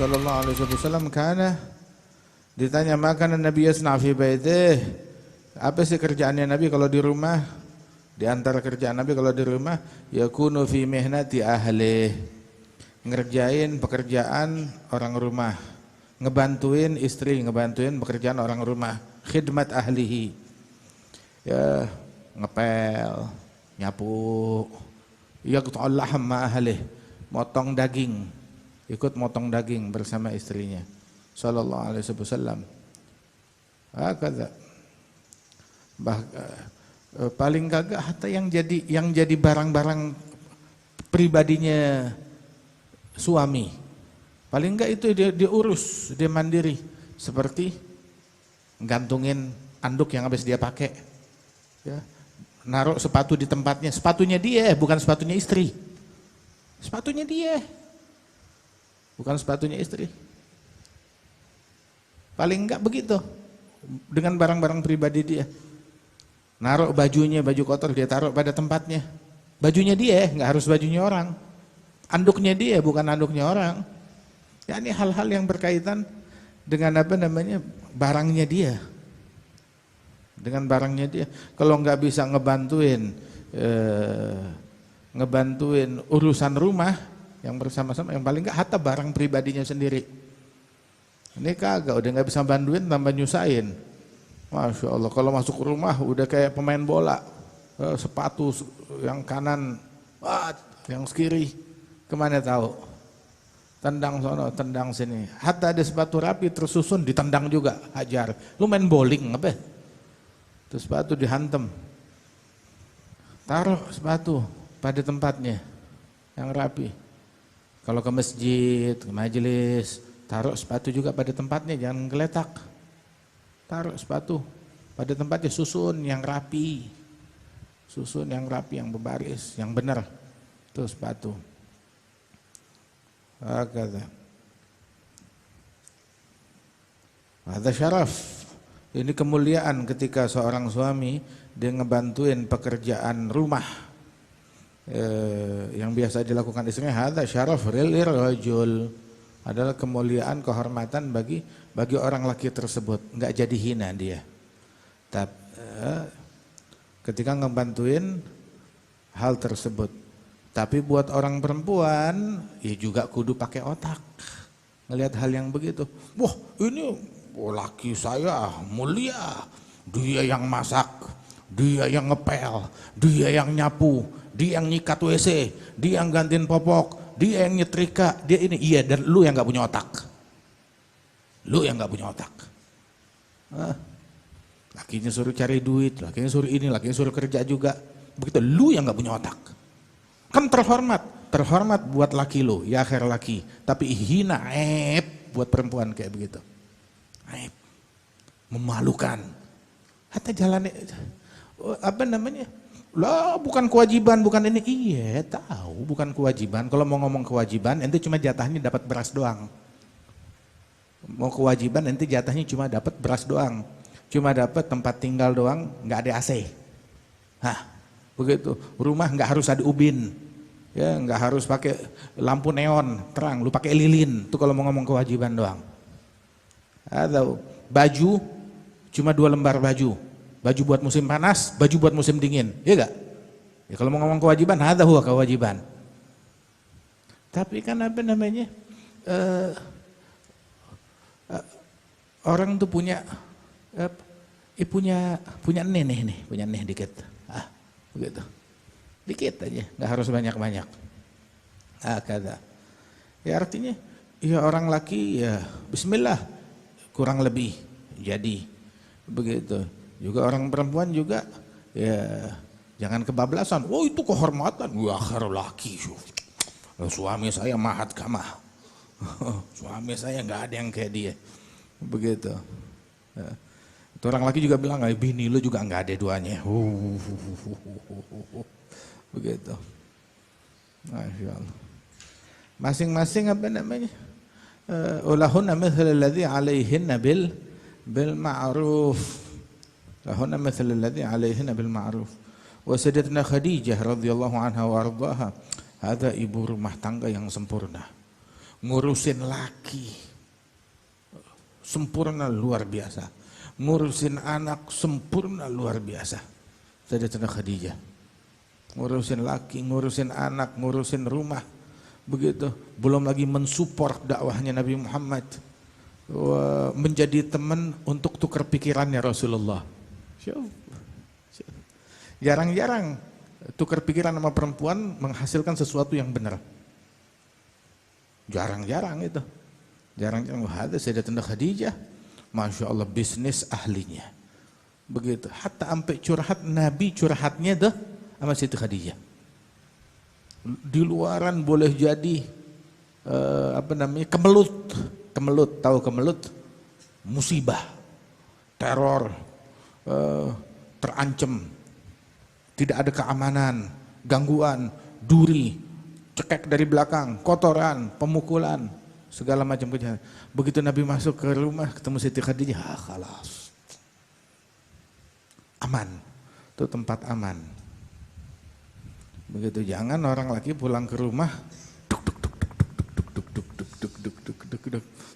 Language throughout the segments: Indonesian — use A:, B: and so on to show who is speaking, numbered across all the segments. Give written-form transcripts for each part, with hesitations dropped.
A: sallallahu alaihi wasallam kana ditanya makan Nabi yasna fi baitih, apa sih kerjaannya Nabi kalau di rumah? Di antara kerjaan Nabi kalau di rumah, yakunu fi mihnati ahli, ngerjain pekerjaan orang rumah, ngebantuin istri, ngebantuin pekerjaan orang rumah, khidmat ahlihi, ya ngepel, nyapu, yaqta'ul lahm ma ahli, motong daging, ikut motong daging bersama istrinya sallallahu alaihi wasallam. Hakadha. Paling kagak hatta yang jadi barang-barang pribadinya suami, paling enggak itu dia urus, dia mandiri, seperti gantungin anduk yang habis dia pakai, ya, naruh sepatu di tempatnya, sepatunya dia bukan sepatunya istri, sepatunya dia bukan sepatunya istri, paling enggak begitu dengan barang-barang pribadi dia. Naruh bajunya, baju kotor dia taruh pada tempatnya. Bajunya dia, nggak harus bajunya orang. Anduknya dia, bukan anduknya orang. Ya ini hal-hal yang berkaitan dengan apa namanya, barangnya dia. Dengan barangnya dia. Kalau nggak bisa ngebantuin urusan rumah yang bersama-sama, yang paling nggak hatta barang pribadinya sendiri. Ini kagak, udah nggak bisa bantuin, tambah nyusahin. Masya Allah, kalau masuk rumah udah kayak pemain bola, sepatu yang kanan, yang kiri, kemana tahu? Tendang sono, tendang sini. Hatta ada sepatu rapi tersusun, ditendang juga, hajar. Lu main bowling apa? Terus sepatu dihantam. Taruh sepatu pada tempatnya yang rapi. Kalau ke masjid, ke majelis, taruh sepatu juga pada tempatnya, jangan geletak. Taruh sepatu pada tempatnya, susun yang rapi, yang berbaris, yang benar. Itu sepatu. Hakadha. Hadza syaraf. Ini kemuliaan ketika seorang suami dia ngebantuin pekerjaan rumah yang biasa dilakukan istrinya. Hadza syaraf lil rajul. Adalah kemuliaan, kehormatan bagi orang laki tersebut, nggak jadi hina dia. Tapi ketika ngebantuin hal tersebut. Tapi buat orang perempuan, ya juga kudu pakai otak. Ngelihat hal yang begitu, wah ini laki saya mulia, dia yang masak, dia yang ngepel, dia yang nyapu, dia yang nyikat WC, dia yang gantiin popok, dia yang nyetrika, dia ini, iya, dan lu yang gak punya otak. Lu yang gak punya otak. Lakinya suruh cari duit, lakinya suruh ini, lakinya suruh kerja juga. Begitu, lu yang gak punya otak. Kan terhormat buat laki lu, ya akhir laki. Tapi hina, aib buat perempuan kayak begitu. Aib, memalukan. Hatta jalan, apa namanya? Lah bukan kewajiban, bukan ini. Iya tahu bukan kewajiban. Kalau mau ngomong kewajiban ente cuma jatahnya dapat beras doang. Mau kewajiban ente jatahnya cuma dapat beras doang, cuma dapat tempat tinggal doang, nggak ada AC. Hah, begitu. Rumah nggak harus ada ubin, ya nggak harus pakai lampu neon terang, lu pakai lilin. Itu kalau mau ngomong kewajiban doang. Atau baju cuma 2 lembar baju. Baju buat musim panas, baju buat musim dingin, ya gak? Ya kalau mau ngomong kewajiban, hadza huwa kewajiban. Tapi kan apa namanya, orang tuh punya nenek dikit, begitu, dikit aja, nggak harus banyak-banyak. Kata, ya artinya, ya orang laki ya Bismillah, kurang lebih jadi begitu. Juga orang perempuan juga ya jangan kebablasan. Oh itu kehormatan. Wah laki, suami saya mahat kamah. Suami saya nggak ada yang kayak dia. Begitu. Itu orang laki juga bilang, bini lu juga nggak ada duanya. Begitu. Masya Allah. Masing-masing apa namanya? Ulahunna mithlul ladzi alaihinna bil ma'ruf. Lahunna mithlul ladzi alaihinna bil ma'ruf. Wa sayyidatuna Khadijah radhiyallahu anha wa ardhaha, hadza ibu rumah tangga yang sempurna. ngurusin laki sempurna luar biasa, ngurusin anak sempurna luar biasa. Sayyidatina Khadijah ngurusin laki, ngurusin anak, ngurusin rumah, begitu. Belum lagi mensupport dakwahnya Nabi Muhammad, menjadi teman untuk tukar pikirannya Rasulullah. Jarang-jarang tukar pikiran sama perempuan menghasilkan sesuatu yang benar. Jarang-jarang itu. Jarang-jarang. Ada Sayyidatina Khadijah, Masya Allah, bisnis ahlinya. Begitu. Hatta sampai curhat, Nabi curhatnya dah sama Siti Khadijah. Di luaran boleh jadi kemelut. Kemelut, tahu kemelut? Musibah, teror, terancam, tidak ada keamanan, gangguan, duri, cekek dari belakang, kotoran, pemukulan, segala macam kejahatan. Begitu Nabi masuk ke rumah ketemu Siti Khadijah, khalas. Aman, itu tempat aman. Begitu, jangan orang laki pulang ke rumah,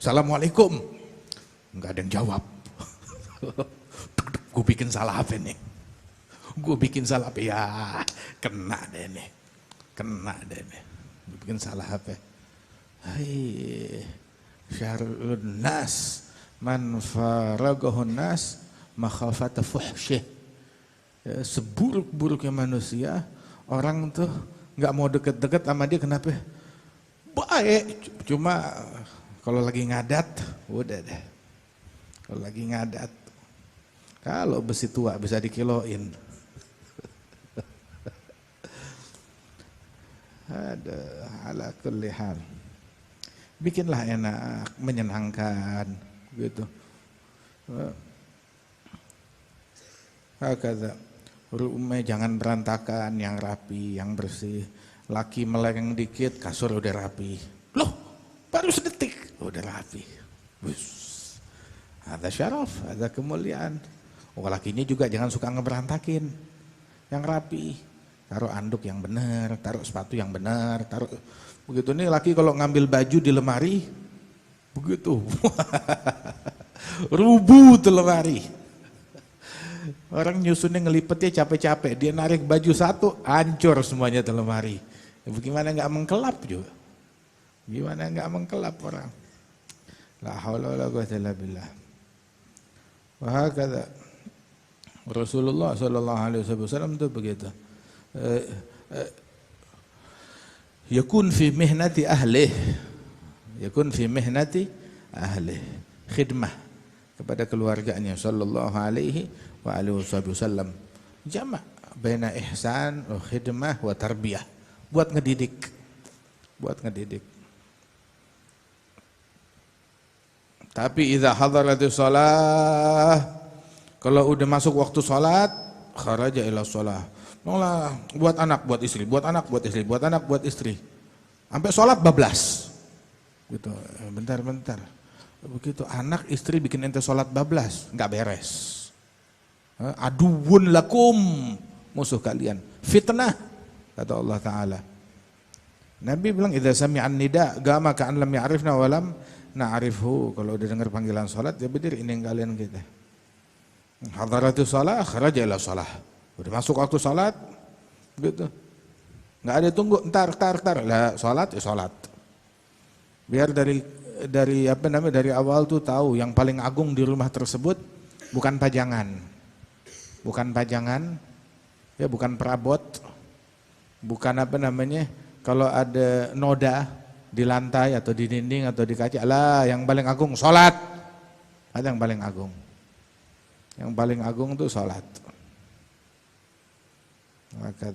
A: Assalamualaikum, nggak ada yang jawab. Gue bikin salah apa nih? Gue bikin salah apa ya? Kena deh nih, Gue bikin salah apa? Hai, syarrun nas man faragahun nas makhafata fuhsyih. Seburuk-buruknya manusia, orang tuh nggak mau deket-deket sama dia. Kenapa? Baik, cuma kalau lagi ngadat, udah deh. Kalau lagi ngadat, kalau besi tua bisa dikiloin. Ada ala kulli hal. Bikinlah enak, menyenangkan, gitu. Hakadha. Rumah jangan berantakan, yang rapi, yang bersih. Laki meleng dikit, kasur udah rapi. Loh, baru sedetik udah rapi. Ada syaraf, ada kemuliaan. Lakinya juga jangan suka ngeberantakin, yang rapi. Taruh anduk yang benar, taruh sepatu yang benar, taruh begitu. Nih laki kalau ngambil baju di lemari, begitu, rubuh tuh lemari. Orang nyusunnya ngelipetnya capek-capek, dia narik baju satu, hancur semuanya tuh lemari. Bagaimana nggak mengkelap juga? Gimana nggak mengkelap orang? La haula wala quwwata illa billah. Wa hakadha Rasulullah sallallahu alaihi wasallam itu begitu. Yakun fi mihnati ahlih, khidmah kepada keluarganya sallallahu alaihi wa alihi wasallam. Jama' baina ihsan wa khidmah wa tarbiyah, buat ngedidik. Tapi idza hadaratis shalah, kalau udah masuk waktu salat, kharaja ila shalah. Malah buat anak, buat istri, buat anak, buat istri, buat anak, buat istri. Sampai sholat bablas. Gitu, bentar. Begitu anak istri bikin ente sholat bablas, nggak beres. Aduwwun lakum, musuh kalian. Fitnah, kata Allah Ta'ala. Nabi bilang, idza sami'an nida, gama ka'an lam ya'rifna walam na'rifhu. Kalau udah dengar panggilan sholat, ya bedir ini yang kalian kita. Hadaratus shalah, kharaja ila shalah. Udah masuk waktu salat, gitu. Nggak ada tunggu, entar. Lah salat ya salat. Biar dari awal tuh tahu yang paling agung di rumah tersebut bukan pajangan, ya bukan perabot, bukan kalau ada noda di lantai atau di dinding atau di kaca, lah yang paling agung salat. Ada yang paling agung. Yang paling agung tuh salat. Maka